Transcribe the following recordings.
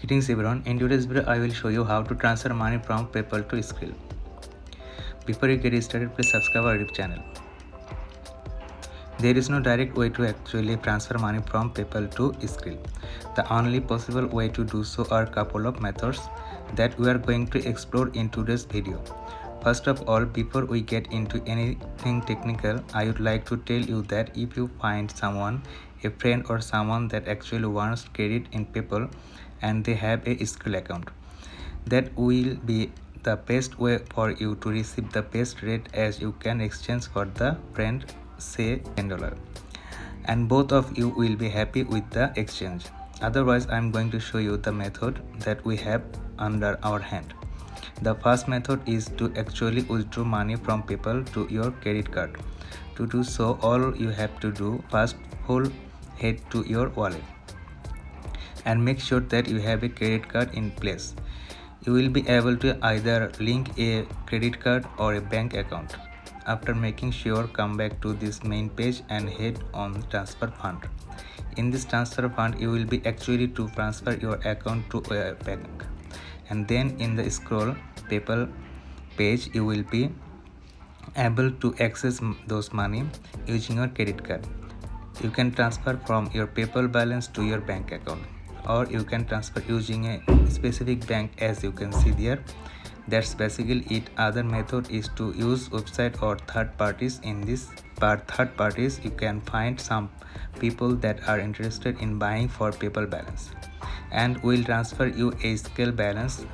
Greetings everyone, in today's video I will show you how to transfer money from PayPal to Skrill. Before you get started, please subscribe our YouTube channel. There is no direct way to actually transfer money from PayPal to Skrill. The only possible way to do so are a couple of methods that we are going to explore in today's video. First of all, before we get into anything technical, I would like to tell you that if you find someone, a friend or someone that actually wants credit in PayPal and they have a Skrill account, that will be the best way for you to receive the best rate, as you can exchange for the friend say $10 and both of you will be happy with the exchange. Otherwise, I am going to show you the method that we have under our hand. The first method is to actually withdraw money from PayPal to your credit card. To do so, all you have to do first, head to your wallet and make sure that you have a credit card in place. You will be able to either link a credit card or a bank account. After making sure, come back to this main page and head on transfer fund. In this transfer fund, you will be actually to transfer your account to a bank, and then in the scroll PayPal page you will be able to access those money using your credit card. You can transfer from your PayPal balance to your bank account, or you can transfer using a specific bank, as you can see there. That's basically it. Other method is to use website or third parties. In this part, third parties, you can find some people that are interested in buying for PayPal balance and will transfer you a Skrill balance,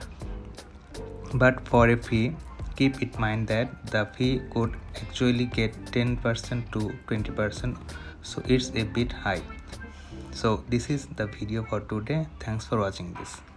but for a fee. Keep in mind that the fee could actually get 10% to 20%, so it's a bit high. So this is the video for today. Thanks for watching this.